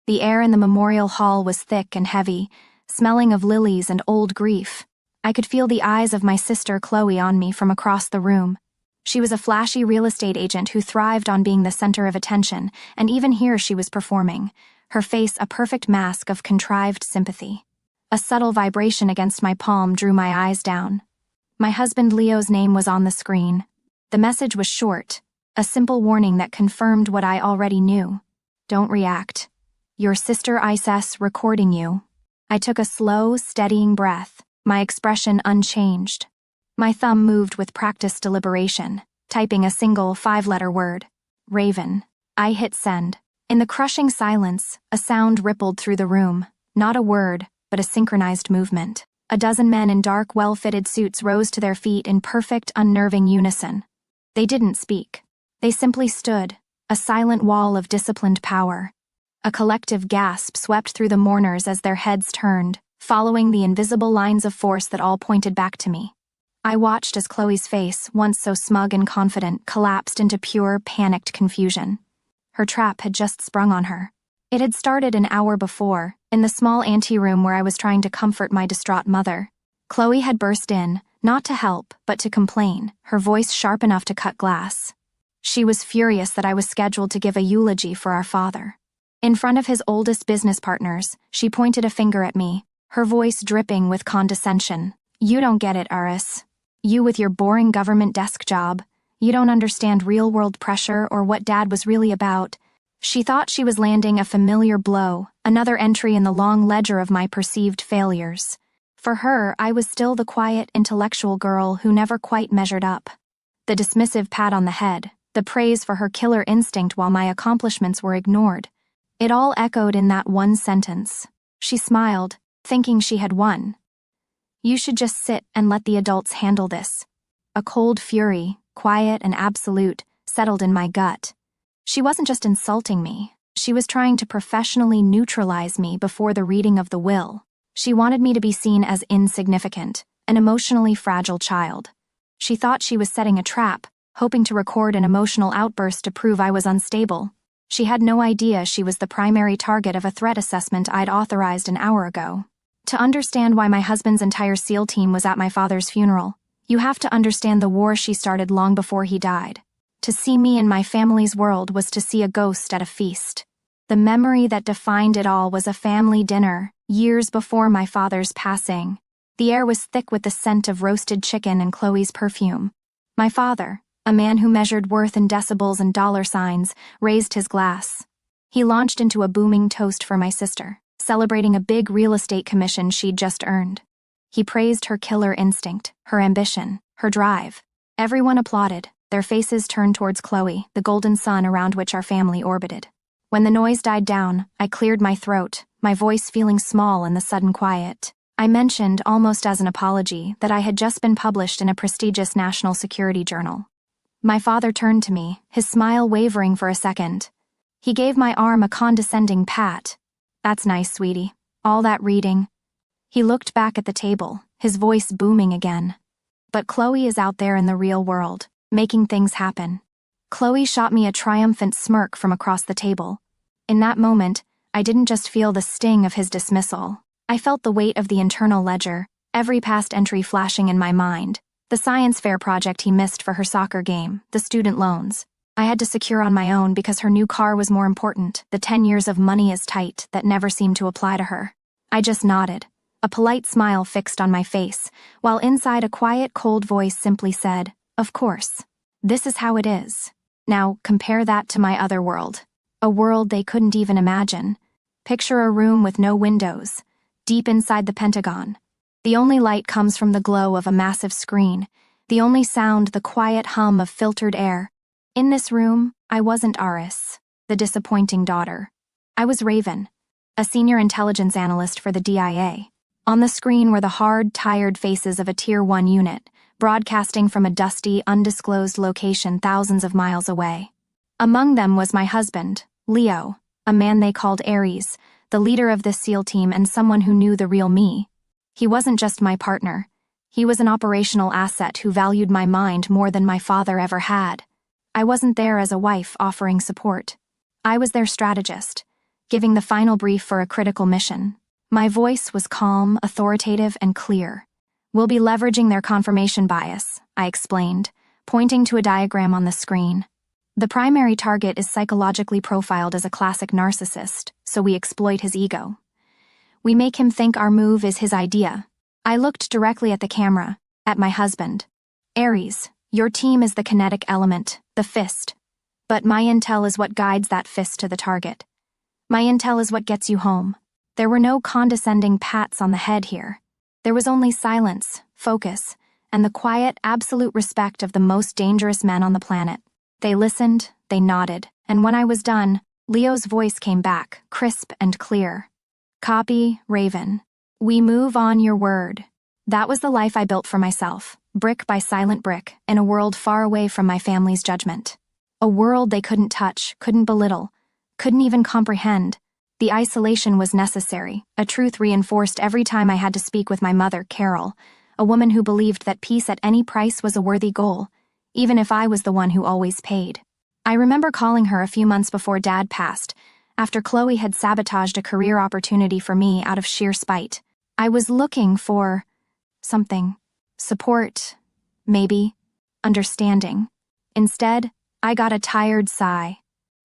The air in the memorial hall was thick and heavy, smelling of lilies and old grief. I could feel the eyes of my sister Chloe on me from across the room. She was a flashy real estate agent who thrived on being the center of attention, and even here she was performing, her face a perfect mask of contrived sympathy. A subtle vibration against my palm drew my eyes down. My husband Leo's name was on the screen. The message was short, a simple warning that confirmed what I already knew. Don't react. Your sister Isis recording you. I took a slow, steadying breath, my expression unchanged. My thumb moved with practiced deliberation, typing a single 5-letter word. Raven. I hit send. In the crushing silence, a sound rippled through the room. Not a word, but a synchronized movement. A dozen men in dark, well-fitted suits rose to their feet in perfect, unnerving unison. They didn't speak. They simply stood, a silent wall of disciplined power. A collective gasp swept through the mourners as their heads turned, following the invisible lines of force that all pointed back to me. I watched as Chloe's face, once so smug and confident, collapsed into pure, panicked confusion. Her trap had just sprung on her. It had started an hour before, in the small anteroom where I was trying to comfort my distraught mother. Chloe had burst in, not to help, but to complain, her voice sharp enough to cut glass. She was furious that I was scheduled to give a eulogy for our father. In front of his oldest business partners, she pointed a finger at me, her voice dripping with condescension. You don't get it, Aris. You with your boring government desk job. You don't understand real-world pressure or what Dad was really about. She thought she was landing a familiar blow, another entry in the long ledger of my perceived failures. For her, I was still the quiet, intellectual girl who never quite measured up. The dismissive pat on the head, the praise for her killer instinct while my accomplishments were ignored. It all echoed in that one sentence. She smiled, thinking she had won. You should just sit and let the adults handle this. A cold fury, quiet and absolute, settled in my gut. She wasn't just insulting me. She was trying to professionally neutralize me before the reading of the will. She wanted me to be seen as insignificant, an emotionally fragile child. She thought she was setting a trap, hoping to record an emotional outburst to prove I was unstable. She had no idea she was the primary target of a threat assessment I'd authorized an hour ago. To understand why my husband's entire SEAL team was at my father's funeral, you have to understand the war she started long before he died. To see me in my family's world was to see a ghost at a feast. The memory that defined it all was a family dinner, years before my father's passing. The air was thick with the scent of roasted chicken and Chloe's perfume. My father, a man who measured worth in decibels and dollar signs, raised his glass. He launched into a booming toast for my sister, celebrating a big real estate commission she'd just earned. He praised her killer instinct, her ambition, her drive. Everyone applauded, their faces turned towards Chloe, the golden sun around which our family orbited. When the noise died down, I cleared my throat, my voice feeling small in the sudden quiet. I mentioned, almost as an apology, that I had just been published in a prestigious national security journal. My father turned to me, his smile wavering for a second. He gave my arm a condescending pat. That's nice, sweetie. All that reading. He looked back at the table, his voice booming again. But Chloe is out there in the real world, making things happen. Chloe shot me a triumphant smirk from across the table. In that moment, I didn't just feel the sting of his dismissal. I felt the weight of the internal ledger, every past entry flashing in my mind. The science fair project he missed for her soccer game, the student loans. I had to secure on my own because her new car was more important, the 10 years of money is tight that never seemed to apply to her. I just nodded, a polite smile fixed on my face, while inside a quiet, cold voice simply said, "Of course. This is how it is." Now, compare that to my other world. A world they couldn't even imagine. Picture a room with no windows, deep inside the Pentagon. The only light comes from the glow of a massive screen, the only sound the quiet hum of filtered air. In this room, I wasn't Aris, the disappointing daughter. I was Raven, a senior intelligence analyst for the DIA. On the screen were the hard, tired faces of a Tier 1 unit, broadcasting from a dusty, undisclosed location thousands of miles away. Among them was my husband, Leo, a man they called Ares, the leader of this SEAL team and someone who knew the real me. He wasn't just my partner. He was an operational asset who valued my mind more than my father ever had. I wasn't there as a wife offering support. I was their strategist, giving the final brief for a critical mission. My voice was calm, authoritative, and clear. "We'll be leveraging their confirmation bias," I explained, pointing to a diagram on the screen. "The primary target is psychologically profiled as a classic narcissist, so we exploit his ego. We make him think our move is his idea." I looked directly at the camera, at my husband. "Aries, your team is the kinetic element, the fist. But my intel is what guides that fist to the target. My intel is what gets you home." There were no condescending pats on the head here. There was only silence, focus, and the quiet, absolute respect of the most dangerous men on the planet. They listened, they nodded, and when I was done, Leo's voice came back, crisp and clear. "Copy, Raven. We move on your word." That was the life I built for myself, brick by silent brick, in a world far away from my family's judgment. A world they couldn't touch, couldn't belittle, couldn't even comprehend. The isolation was necessary, a truth reinforced every time I had to speak with my mother, Carol, a woman who believed that peace at any price was a worthy goal, even if I was the one who always paid. I remember calling her a few months before Dad passed, after Chloe had sabotaged a career opportunity for me out of sheer spite. I was looking for something. Support, maybe, understanding. Instead, I got a tired sigh.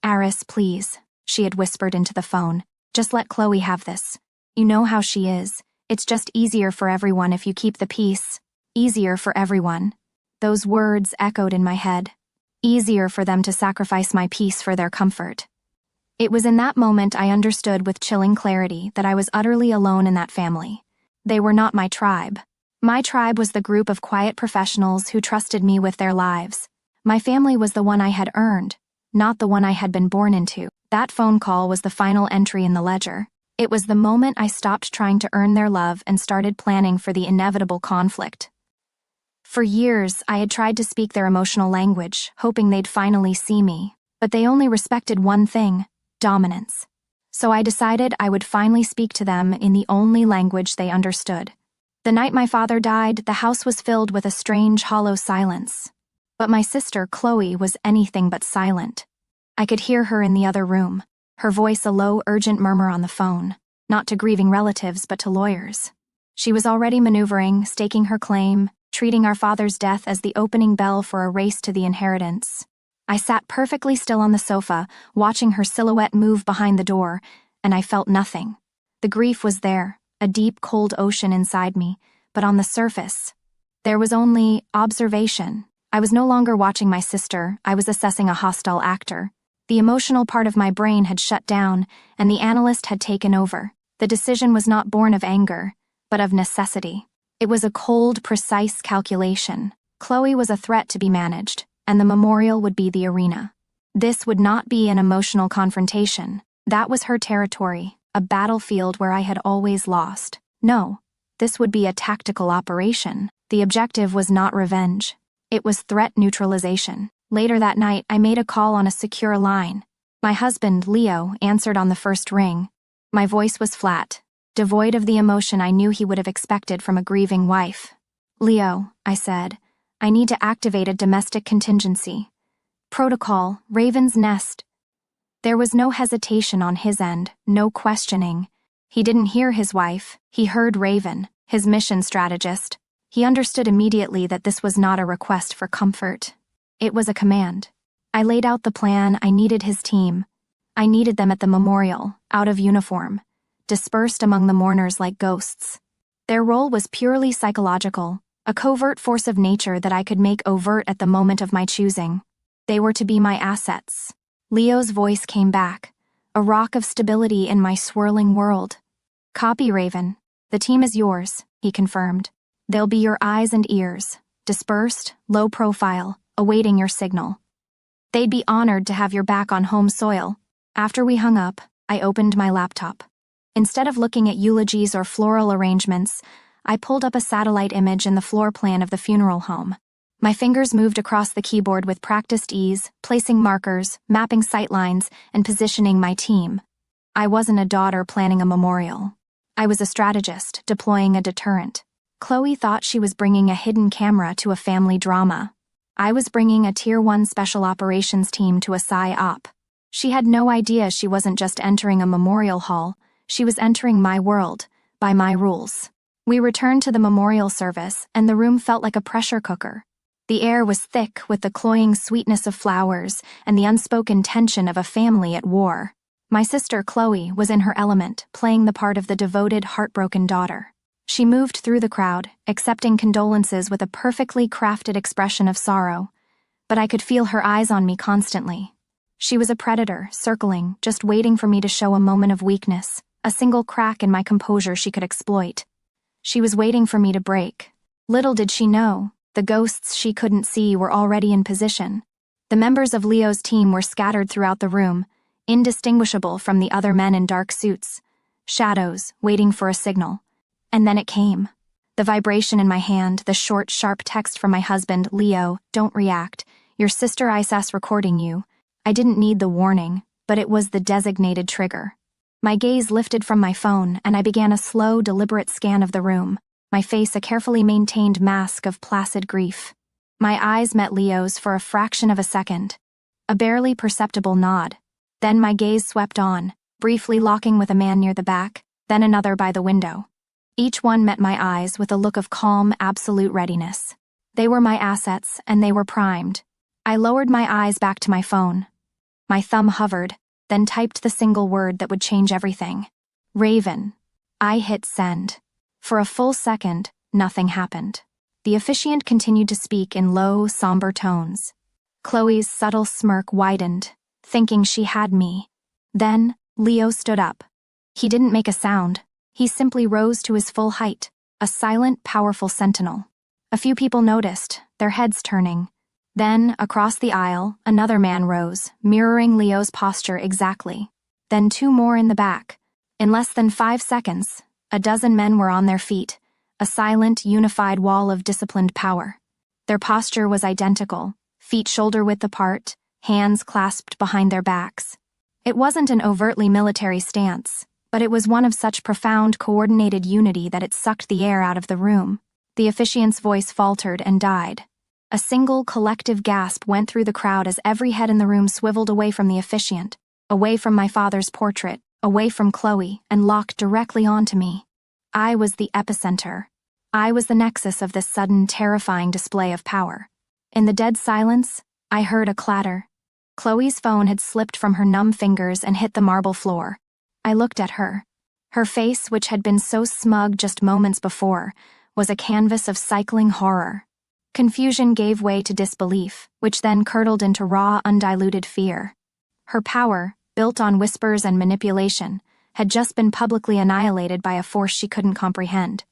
"Aris, please," she had whispered into the phone. "Just let Chloe have this. You know how she is. It's just easier for everyone if you keep the peace. Easier for everyone." Those words echoed in my head. Easier for them to sacrifice my peace for their comfort. It was in that moment I understood with chilling clarity that I was utterly alone in that family. They were not my tribe. My tribe was the group of quiet professionals who trusted me with their lives. My family was the one I had earned, not the one I had been born into. That phone call was the final entry in the ledger. It was the moment I stopped trying to earn their love and started planning for the inevitable conflict. For years, I had tried to speak their emotional language, hoping they'd finally see me. But they only respected one thing: dominance. So I decided I would finally speak to them in the only language they understood. The night my father died, the house was filled with a strange, hollow silence. But my sister, Chloe, was anything but silent. I could hear her in the other room, her voice a low, urgent murmur on the phone, not to grieving relatives but to lawyers. She was already maneuvering, staking her claim, treating our father's death as the opening bell for a race to the inheritance. I sat perfectly still on the sofa, watching her silhouette move behind the door, and I felt nothing. The grief was there, a deep, cold ocean inside me, but on the surface, there was only observation. I was no longer watching my sister, I was assessing a hostile actor. The emotional part of my brain had shut down, and the analyst had taken over. The decision was not born of anger, but of necessity. It was a cold, precise calculation. Chloe was a threat to be managed, and the memorial would be the arena. This would not be an emotional confrontation. That was her territory, a battlefield where I had always lost. No, this would be a tactical operation. The objective was not revenge. It was threat neutralization. Later that night, I made a call on a secure line. My husband, Leo, answered on the first ring. My voice was flat, devoid of the emotion I knew he would have expected from a grieving wife. "Leo," I said, "I need to activate a domestic contingency. Protocol, Raven's Nest." There was no hesitation on his end, no questioning. He didn't hear his wife, he heard Raven, his mission strategist. He understood immediately that this was not a request for comfort. It was a command. I laid out the plan. I needed his team. I needed them at the memorial, out of uniform, dispersed among the mourners like ghosts. Their role was purely psychological, a covert force of nature that I could make overt at the moment of my choosing. They were to be my assets. Leo's voice came back, a rock of stability in my swirling world. "Copy, Raven. The team is yours," he confirmed. "They'll be your eyes and ears, dispersed, low profile, awaiting your signal. They'd be honored to have your back on home soil." After we hung up, I opened my laptop. Instead of looking at eulogies or floral arrangements, I pulled up a satellite image in the floor plan of the funeral home. My fingers moved across the keyboard with practiced ease, placing markers, mapping sightlines, and positioning my team. I wasn't a daughter planning a memorial. I was a strategist, deploying a deterrent. Chloe thought she was bringing a hidden camera to a family drama. I was bringing a Tier 1 special operations team to a PSY op. She had no idea she wasn't just entering a memorial hall, she was entering my world, by my rules. We returned to the memorial service, and the room felt like a pressure cooker. The air was thick with the cloying sweetness of flowers and the unspoken tension of a family at war. My sister, Chloe, was in her element, playing the part of the devoted, heartbroken daughter. She moved through the crowd, accepting condolences with a perfectly crafted expression of sorrow, but I could feel her eyes on me constantly. She was a predator, circling, just waiting for me to show a moment of weakness, a single crack in my composure she could exploit. She was waiting for me to break. Little did she know, the ghosts she couldn't see were already in position. The members of Leo's team were scattered throughout the room, indistinguishable from the other men in dark suits, shadows, waiting for a signal. And then it came. The vibration in my hand, the short, sharp text from my husband, Leo, "Don't react. Your sister ISS recording you." I didn't need the warning, but it was the designated trigger. My gaze lifted from my phone, and I began a slow, deliberate scan of the room, my face a carefully maintained mask of placid grief. My eyes met Leo's for a fraction of a second. A barely perceptible nod. Then my gaze swept on, briefly locking with a man near the back, then another by the window. Each one met my eyes with a look of calm, absolute readiness. They were my assets, and they were primed. I lowered my eyes back to my phone. My thumb hovered, then typed the single word that would change everything. Raven. I hit send. For a full second, nothing happened. The officiant continued to speak in low, somber tones. Chloe's subtle smirk widened, thinking she had me. Then, Leo stood up. He didn't make a sound. He simply rose to his full height, a silent, powerful sentinel. A few people noticed, their heads turning. Then, across the aisle, another man rose, mirroring Leo's posture exactly. Then 2 more in the back. In less than 5 seconds, a dozen men were on their feet, a silent, unified wall of disciplined power. Their posture was identical, feet shoulder-width apart, hands clasped behind their backs. It wasn't an overtly military stance, but it was one of such profound, coordinated unity that it sucked the air out of the room. The officiant's voice faltered and died. A single, collective gasp went through the crowd as every head in the room swiveled away from the officiant, away from my father's portrait, away from Chloe, and locked directly onto me. I was the epicenter. I was the nexus of this sudden, terrifying display of power. In the dead silence, I heard a clatter. Chloe's phone had slipped from her numb fingers and hit the marble floor. I looked at her. Her face, which had been so smug just moments before, was a canvas of cycling horror. Confusion gave way to disbelief, which then curdled into raw, undiluted fear. Her power, built on whispers and manipulation, had just been publicly annihilated by a force she couldn't comprehend.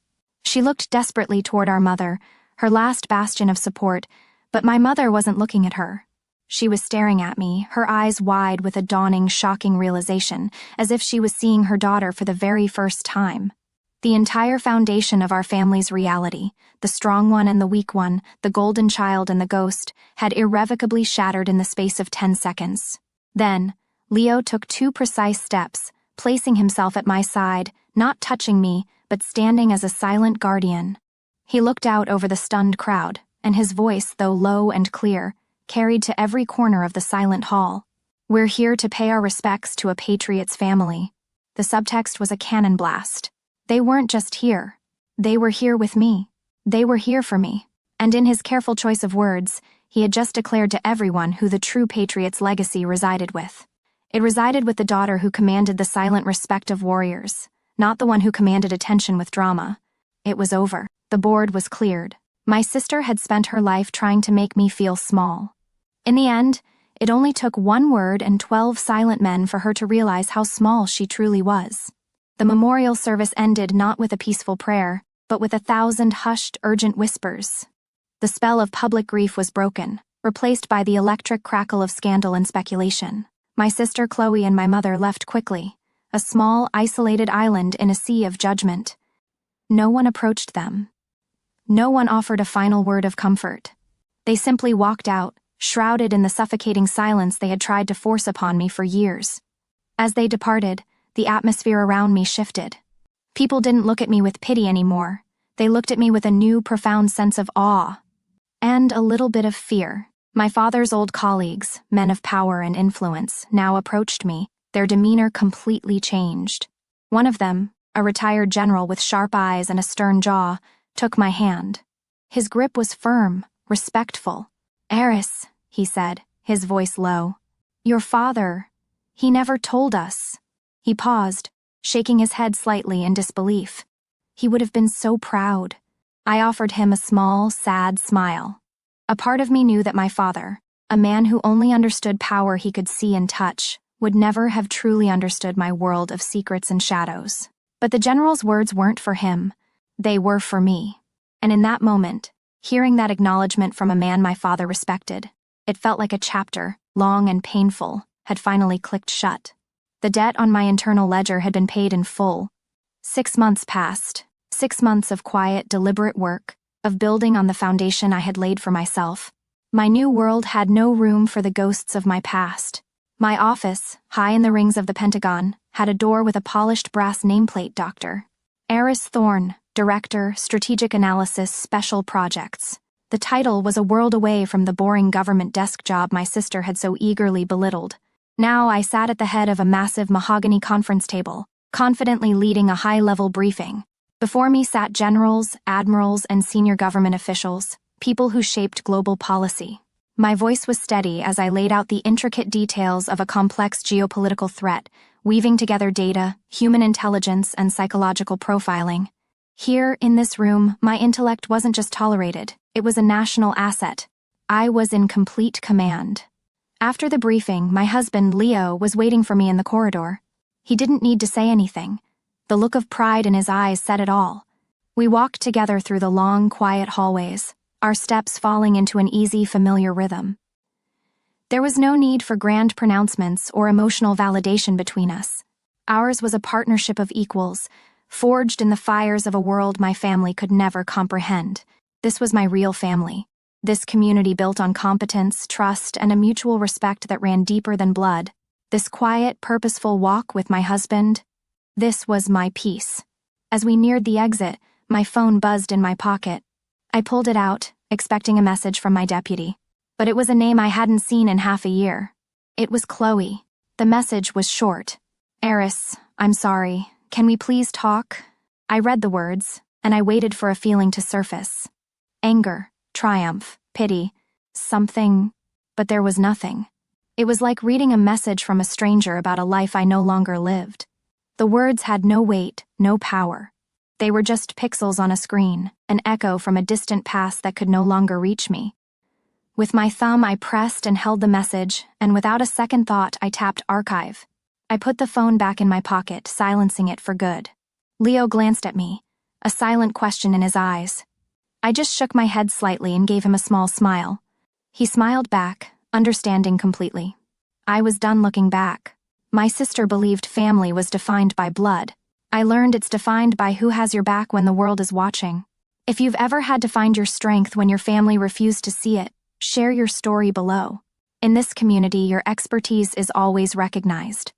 She looked desperately toward our mother, her last bastion of support, but my mother wasn't looking at her. She was staring at me, her eyes wide with a dawning, shocking realization, as if she was seeing her daughter for the very first time. The entire foundation of our family's reality, the strong one and the weak one, the golden child and the ghost, had irrevocably shattered in the space of 10 seconds. Then, Leo took 2 precise steps, placing himself at my side, not touching me, but standing as a silent guardian. He looked out over the stunned crowd, and his voice, though low and clear, carried to every corner of the silent hall. "We're here to pay our respects to a patriot's family." The subtext was a cannon blast. They weren't just here. They were here with me. They were here for me. And in his careful choice of words, he had just declared to everyone who the true patriot's legacy resided with. It resided with the daughter who commanded the silent respect of warriors, not the one who commanded attention with drama. It was over. The board was cleared. My sister had spent her life trying to make me feel small. In the end, it only took 1 word and 12 silent men for her to realize how small she truly was. The memorial service ended not with a peaceful prayer, but with 1,000 hushed, urgent whispers. The spell of public grief was broken, replaced by the electric crackle of scandal and speculation. My sister Chloe and my mother left quickly, a small, isolated island in a sea of judgment. No one approached them. No one offered a final word of comfort. They simply walked out, shrouded in the suffocating silence they had tried to force upon me for years. As they departed, the atmosphere around me shifted. People didn't look at me with pity anymore. They looked at me with a new, profound sense of awe. And a little bit of fear. My father's old colleagues, men of power and influence, now approached me, their demeanor completely changed. One of them, a retired general with sharp eyes and a stern jaw, took my hand. His grip was firm, respectful. "Eris," he said, his voice low. "Your father, he never told us." He paused, shaking his head slightly in disbelief. He would have been so proud. I offered him a small, sad smile. A part of me knew that my father, a man who only understood power he could see and touch, would never have truly understood my world of secrets and shadows. But the general's words weren't for him. They were for me. And in that moment, hearing that acknowledgement from a man my father respected, it felt like a chapter, long and painful, had finally clicked shut. The debt on my internal ledger had been paid in full. 6 months passed. 6 months of quiet, deliberate work, of building on the foundation I had laid for myself. My new world had no room for the ghosts of my past. My office, high in the rings of the Pentagon, had a door with a polished brass nameplate, Dr. Eris Thorne, Director, Strategic Analysis, Special Projects. The title was a world away from the boring government desk job my sister had so eagerly belittled. Now I sat at the head of a massive mahogany conference table, confidently leading a high-level briefing. Before me sat generals, admirals, and senior government officials, people who shaped global policy. My voice was steady as I laid out the intricate details of a complex geopolitical threat, weaving together data, human intelligence, and psychological profiling. Here, in this room, my intellect wasn't just tolerated, it was a national asset. I was in complete command. After the briefing, my husband, Leo, was waiting for me in the corridor. He didn't need to say anything. The look of pride in his eyes said it all. We walked together through the long, quiet hallways, our steps falling into an easy, familiar rhythm. There was no need for grand pronouncements or emotional validation between us. Ours was a partnership of equals, forged in the fires of a world my family could never comprehend. This was my real family. This community built on competence, trust, and a mutual respect that ran deeper than blood. This quiet, purposeful walk with my husband, this was my peace. As we neared the exit, my phone buzzed in my pocket. I pulled it out, expecting a message from my deputy. But it was a name I hadn't seen in half a year. It was Chloe. The message was short. "Eris, I'm sorry. Can we please talk?" I read the words, and I waited for a feeling to surface. Anger, triumph, pity, something, but there was nothing. It was like reading a message from a stranger about a life I no longer lived. The words had no weight, no power. They were just pixels on a screen, an echo from a distant past that could no longer reach me. With my thumb, I pressed and held the message, and without a second thought, I tapped archive. I put the phone back in my pocket, silencing it for good. Leo glanced at me, a silent question in his eyes. I just shook my head slightly and gave him a small smile. He smiled back, understanding completely. I was done looking back. My sister believed family was defined by blood. I learned it's defined by who has your back when the world is watching. If you've ever had to find your strength when your family refused to see it, share your story below. In this community, your expertise is always recognized.